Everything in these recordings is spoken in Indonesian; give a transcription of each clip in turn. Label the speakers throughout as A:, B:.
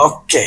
A: Oke.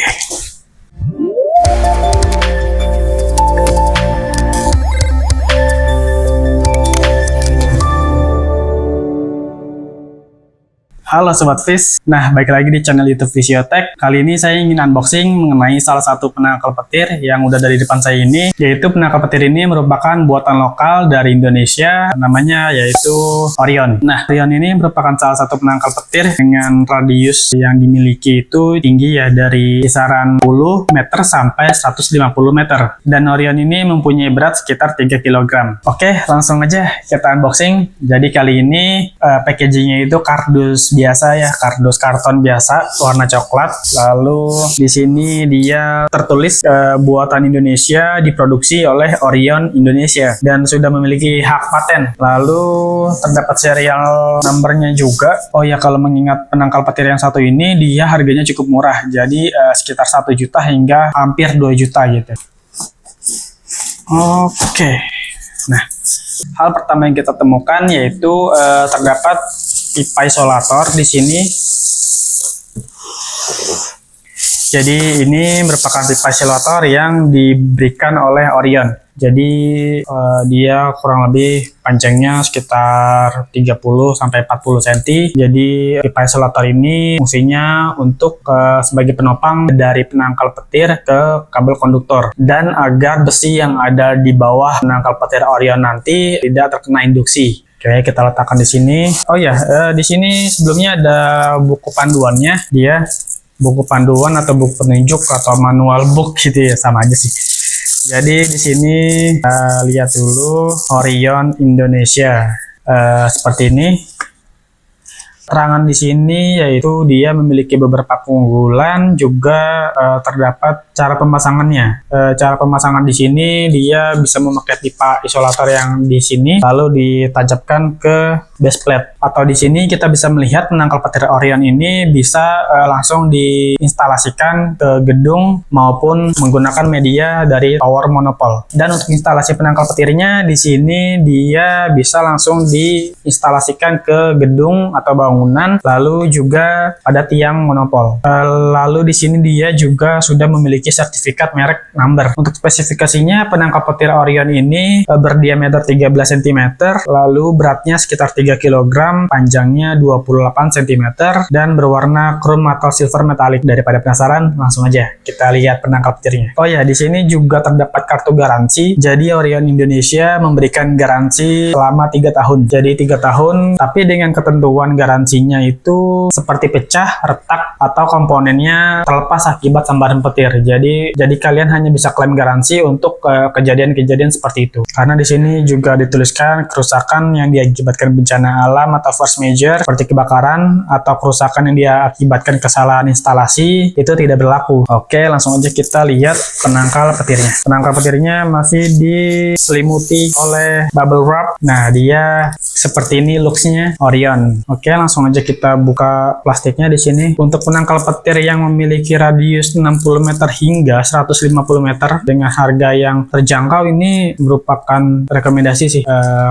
A: Halo Sobat Fish, nah balik lagi di channel YouTube Fisiotech. Kali ini saya ingin unboxing mengenai salah satu penangkal petir yang udah dari depan saya ini, yaitu penangkal petir ini merupakan buatan lokal dari Indonesia, namanya yaitu Orion. Nah, Orion ini merupakan salah satu penangkal petir dengan radius yang dimiliki itu tinggi ya dari kisaran 10 meter sampai 150 meter. Dan Orion ini mempunyai berat sekitar 3 kg. Oke, langsung aja kita unboxing. Jadi kali ini packagingnya itu kardus biasa ya, kardus karton biasa warna coklat. Lalu di sini dia tertulis buatan Indonesia, diproduksi oleh Orion Indonesia dan sudah memiliki hak paten. Lalu terdapat serial numbernya juga. Oh ya, kalau mengingat penangkal petir yang satu ini dia harganya cukup murah. Jadi sekitar 1 juta hingga hampir 2 juta gitu. Oke. Nah, hal pertama yang kita temukan yaitu terdapat pipa isolator di sini. Jadi ini merupakan pipa isolator yang diberikan oleh Orion. Jadi dia kurang lebih panjangnya sekitar 30 sampai 40 cm. Jadi pipa isolator ini fungsinya untuk sebagai penopang dari penangkal petir ke kabel konduktor dan agar besi yang ada di bawah penangkal petir Orion nanti tidak terkena induksi. Oke, kita letakkan di sini. Oh ya, di sini sebelumnya ada buku panduannya. Dia buku panduan atau buku penunjuk atau manual book gitu ya, sama aja sih. Jadi di sini lihat dulu Orion Indonesia seperti ini. Terangan di sini yaitu dia memiliki beberapa keunggulan, juga terdapat cara pemasangannya. Cara pemasangan di sini dia bisa memakai pipa isolator yang di sini lalu ditancapkan ke base plate. Atau di sini kita bisa melihat penangkal petir Orion ini bisa langsung diinstalasikan ke gedung maupun menggunakan media dari power monopole. Dan untuk instalasi penangkal petirnya di sini dia bisa langsung diinstalasikan ke gedung atau bangunan, lalu juga pada tiang monopol. Lalu di sini dia juga sudah memiliki sertifikat merek number. Untuk spesifikasinya, penangkal petir Orion ini berdiameter 13 cm, lalu beratnya sekitar 3 kg, panjangnya 28 cm, dan berwarna chrome atau silver metalik. Daripada penasaran, langsung aja kita lihat penangkal petirnya. Oh ya, di sini juga terdapat kartu garansi. Jadi Orion Indonesia memberikan garansi selama 3 tahun. Jadi 3 tahun, tapi dengan ketentuan garansinya itu seperti pecah, retak, atau komponennya terlepas akibat sambaran petir. Jadi kalian hanya bisa klaim garansi untuk kejadian-kejadian seperti itu. Karena di sini juga dituliskan kerusakan yang diakibatkan bencana alam atau force major seperti kebakaran atau kerusakan yang diakibatkan kesalahan instalasi itu tidak berlaku. Oke, langsung aja kita lihat penangkal petirnya. Penangkal petirnya masih diselimuti oleh bubble wrap. Nah, dia seperti ini looks-nya Orion. Oke, langsung aja kita buka plastiknya di sini. Untuk penangkal petir yang memiliki radius 60 meter hingga 150 meter dengan harga yang terjangkau ini merupakan rekomendasi sih,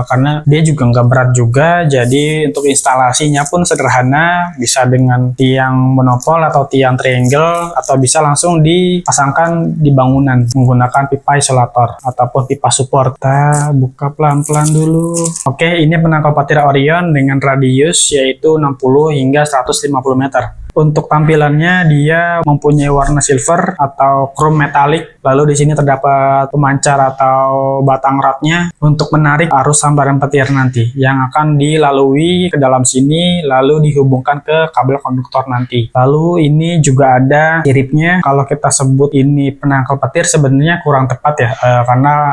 A: karena dia juga nggak berat juga. Jadi untuk instalasinya pun sederhana, bisa dengan tiang monopol atau tiang triangle, atau bisa langsung dipasangkan di bangunan menggunakan pipa isolator ataupun pipa support. Kita buka pelan-pelan dulu. Oke, ini penangkal petir Orion dengan radius yaitu 60 hingga 150 meter. Untuk tampilannya dia mempunyai warna silver atau chrome metalik. Lalu di sini terdapat pemancar atau batang ratnya untuk menarik arus sambaran petir nanti yang akan dilalui ke dalam sini lalu dihubungkan ke kabel konduktor nanti. Lalu ini juga ada siripnya. Kalau kita sebut ini penangkal petir sebenarnya kurang tepat ya,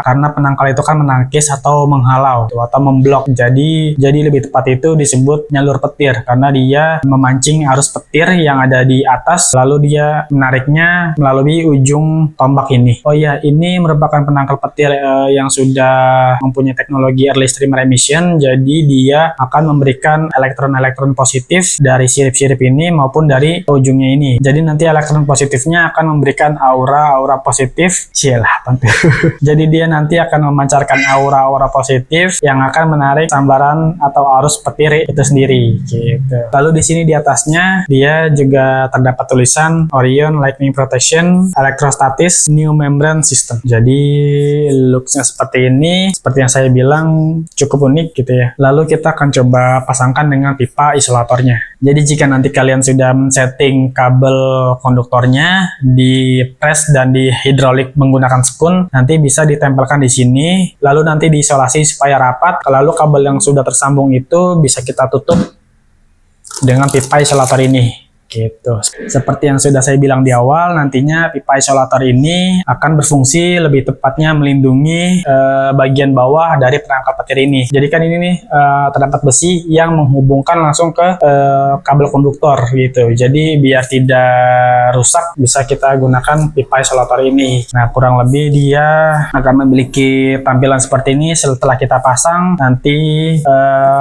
A: karena penangkal itu kan menangkis atau menghalau atau memblok. Jadi lebih tepat itu disebut nyalur petir karena dia memancing arus petir yang ada di atas lalu dia menariknya melalui ujung tombak ini. Oh ya, ini merupakan penangkal petir yang sudah mempunyai teknologi early stream emission. Jadi dia akan memberikan elektron-elektron positif dari sirip-sirip ini maupun dari ujungnya ini. Jadi nanti elektron positifnya akan memberikan aura-aura positif. Cielah, tentu. Jadi dia nanti akan memancarkan aura-aura positif yang akan menarik sambaran atau arus petir itu sendiri gitu. Lalu di sini di atasnya dia dia juga terdapat tulisan Orion Lightning Protection Electrostatis New Membrane System. Jadi looksnya seperti ini, seperti yang saya bilang cukup unik gitu ya. Lalu kita akan coba pasangkan dengan pipa isolatornya. Jadi jika nanti kalian sudah men-setting kabel konduktornya, di press dan di hidrolik menggunakan spoon, nanti bisa ditempelkan di sini, lalu nanti diisolasi supaya rapat. Lalu kabel yang sudah tersambung itu bisa kita tutup dengan pipa isolator ini. Gitu. Seperti yang sudah saya bilang di awal, nantinya pipa isolator ini akan berfungsi lebih tepatnya melindungi bagian bawah dari penangkal petir ini. Jadi kan ini nih terdapat besi yang menghubungkan langsung ke kabel konduktor gitu. Jadi biar tidak rusak bisa kita gunakan pipa isolator ini. Nah, kurang lebih dia akan memiliki tampilan seperti ini. Setelah kita pasang, nanti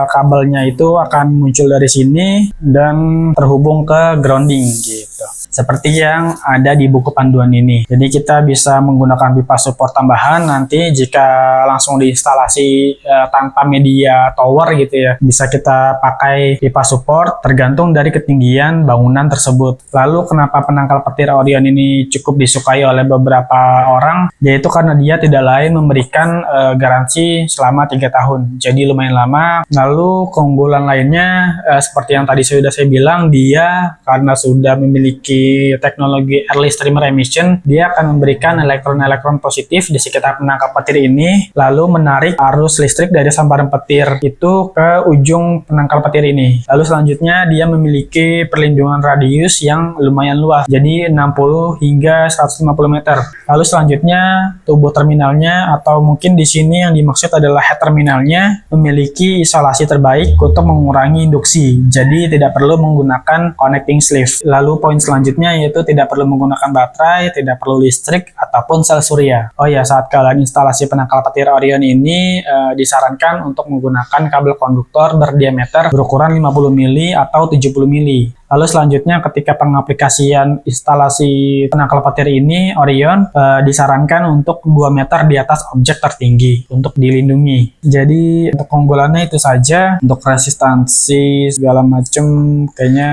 A: kabelnya itu akan muncul dari sini dan terhubung ke grounding gitu. Seperti yang ada di buku panduan ini. Jadi kita bisa menggunakan pipa support tambahan nanti jika langsung diinstalasi tanpa media tower gitu ya. Bisa kita pakai pipa support tergantung dari ketinggian bangunan tersebut. Lalu kenapa penangkal petir Orion ini cukup disukai oleh beberapa orang? Yaitu karena dia tidak lain memberikan garansi selama 3 tahun. Jadi lumayan lama. Lalu keunggulan lainnya seperti yang tadi sudah saya bilang, dia karena sudah memiliki teknologi early streamer emission, dia akan memberikan elektron-elektron positif di sekitar penangkal petir ini, lalu menarik arus listrik dari sambaran petir itu ke ujung penangkal petir ini. Lalu selanjutnya dia memiliki perlindungan radius yang lumayan luas, jadi 60 hingga 150 meter. Lalu selanjutnya tubuh terminalnya, atau mungkin di sini yang dimaksud adalah head terminalnya, memiliki isolasi terbaik untuk mengurangi induksi, jadi tidak perlu menggunakan connecting sleeve. Lalu poin selanjutnya yaitu tidak perlu menggunakan baterai, tidak perlu listrik ataupun sel surya. Oh ya, saat kalian instalasi penangkal petir Orion ini disarankan untuk menggunakan kabel konduktor berdiameter berukuran 50 mili atau 70 mili. Lalu selanjutnya ketika pengaplikasian instalasi penangkal petir ini Orion disarankan untuk 2 meter di atas objek tertinggi untuk dilindungi. Jadi untuk keunggulannya itu saja. Untuk resistansi segala macam kayaknya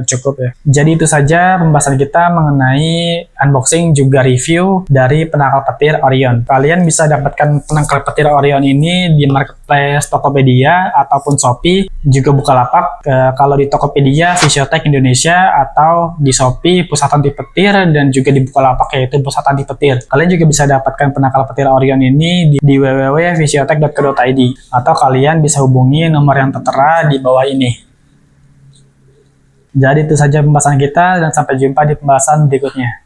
A: cukup ya. Jadi itu saja pembahasan kita mengenai unboxing juga review dari penangkal petir Orion. Kalian bisa dapatkan penangkal petir Orion ini di marketplace Tokopedia ataupun Shopee, juga Bukalapak. Kalau di Tokopedia Fisiotech Indonesia, atau di Shopee Pusat Anti Petir, dan juga di Bukalapak yaitu Pusat Anti Petir. Kalian juga bisa dapatkan penangkal petir Orion ini di www.fisiotech.co.id, atau kalian bisa hubungi nomor yang tertera di bawah ini. Jadi itu saja pembahasan kita, dan sampai jumpa di pembahasan berikutnya.